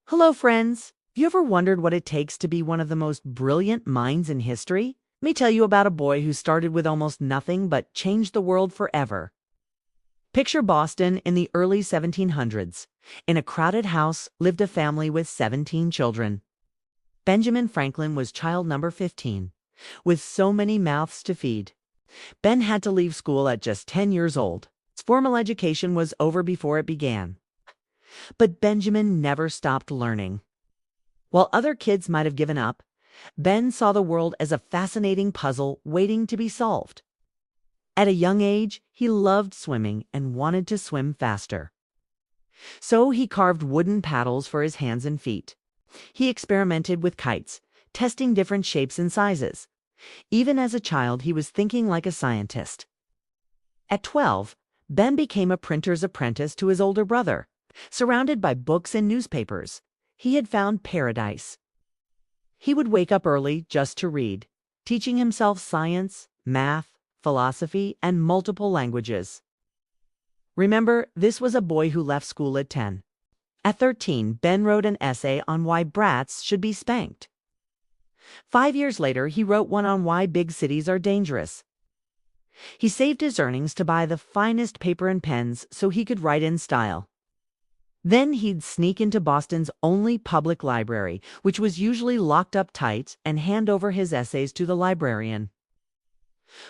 Hello, friends. Have you ever wondered what it takes to be one of the most brilliant minds in history? Let me tell you about a boy who started with almost nothing but changed the world forever. Picture Boston in the early 1700s. In a crowded house lived a family with 17 children. Benjamin Franklin was child number 15. With so many mouths to feed, Ben had to leave school at just 10 years old. His formal education was over before it began. But Benjamin never stopped learning. While other kids might have given up, Ben saw the world as a fascinating puzzle waiting to be solved. At a young age, he loved swimming and wanted to swim faster. So he carved wooden paddles for his hands and feet. He experimented with kites, testing different shapes and sizes. Even as a child, he was thinking like a scientist. At 12, Ben became a printer's apprentice to his older brother. Surrounded by books and newspapers, he had found paradise. He would wake up early just to read, teaching himself science, math, philosophy, and multiple languages. Remember, this was a boy who left school at 10. At 13, Ben wrote an essay on why brats should be spanked. 5 years later, he wrote one on why big cities are dangerous. He saved his earnings to buy the finest paper and pens so he could write in style. Then he'd sneak into Boston's only public library, which was usually locked up tight, and hand over his essays to the librarian,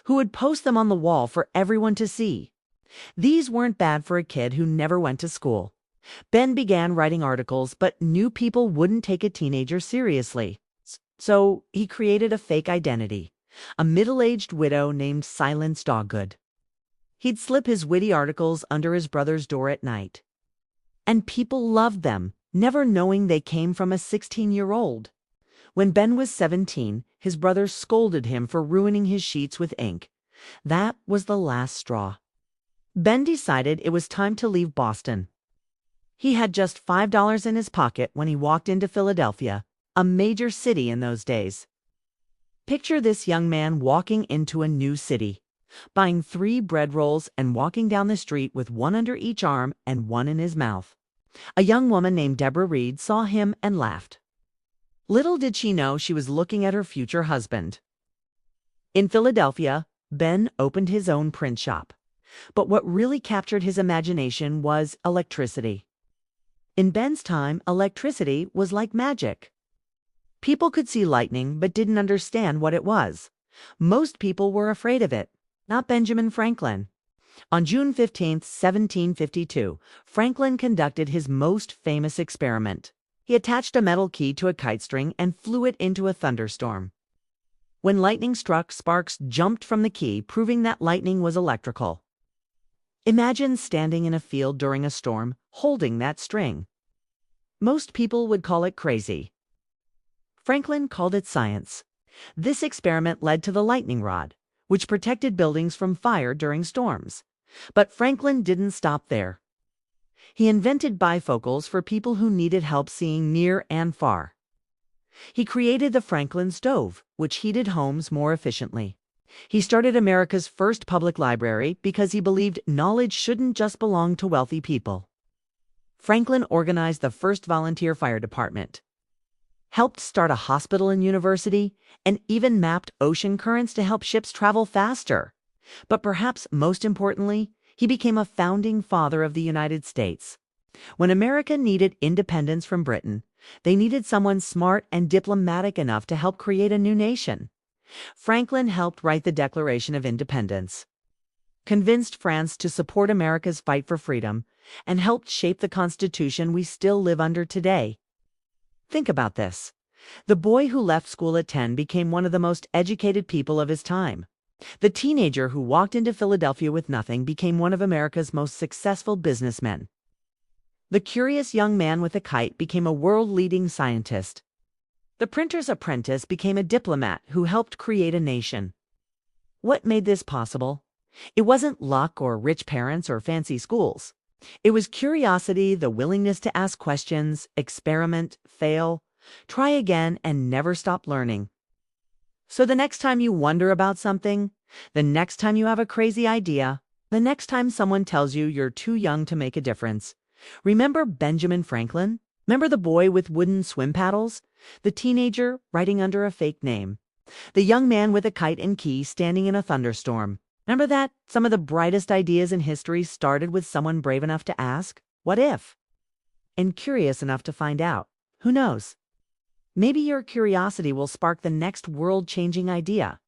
who would post them on the wall for everyone to see. These weren't bad for a kid who never went to school. Ben began writing articles, but knew people wouldn't take a teenager seriously. So he created a fake identity, a middle-aged widow named Silence Doggood. He'd slip his witty articles under his brother's door at night. And people loved them, never knowing they came from a 16-year-old. When Ben was 17, his brother scolded him for ruining his sheets with ink. That was the last straw. Ben decided it was time to leave Boston. He had just $5 in his pocket when he walked into Philadelphia, a major city in those days. Picture this young man walking into a new city, buying 3 bread rolls and walking down the street with one under each arm and one in his mouth. A young woman named Deborah Reed saw him and laughed. Little did she know she was looking at her future husband. In Philadelphia, Ben opened his own print shop. But what really captured his imagination was electricity. In Ben's time, electricity was like magic. People could see lightning but didn't understand what it was. Most people were afraid of it. Not Benjamin Franklin. On June 15, 1752, Franklin conducted his most famous experiment. He attached a metal key to a kite string and flew it into a thunderstorm. When lightning struck, sparks jumped from the key, proving that lightning was electrical. Imagine standing in a field during a storm, holding that string. Most people would call it crazy. Franklin called it science. This experiment led to the lightning rod, which protected buildings from fire during storms. But Franklin didn't stop there. He invented bifocals for people who needed help seeing near and far. He created the Franklin stove, which heated homes more efficiently. He started America's first public library because he believed knowledge shouldn't just belong to wealthy people. Franklin organized the first volunteer fire department, helped start a hospital and university, and even mapped ocean currents to help ships travel faster. But perhaps most importantly, he became a founding father of the United States. When America needed independence from Britain, they needed someone smart and diplomatic enough to help create a new nation. Franklin helped write the Declaration of Independence, convinced France to support America's fight for freedom, and helped shape the Constitution we still live under today. Think about this. The boy who left school at 10 became one of the most educated people of his time. The teenager who walked into Philadelphia with nothing became one of America's most successful businessmen. The curious young man with a kite became a world-leading scientist. The printer's apprentice became a diplomat who helped create a nation. What made this possible? It wasn't luck or rich parents or fancy schools. It was curiosity, the willingness to ask questions, experiment, fail, try again, and never stop learning. So the next time you wonder about something, the next time you have a crazy idea, the next time someone tells you you're too young to make a difference, remember Benjamin Franklin? Remember the boy with wooden swim paddles? The teenager writing under a fake name? The young man with a kite and key standing in a thunderstorm? Remember that some of the brightest ideas in history started with someone brave enough to ask, "What if?" and curious enough to find out. Who knows? Maybe your curiosity will spark the next world-changing idea.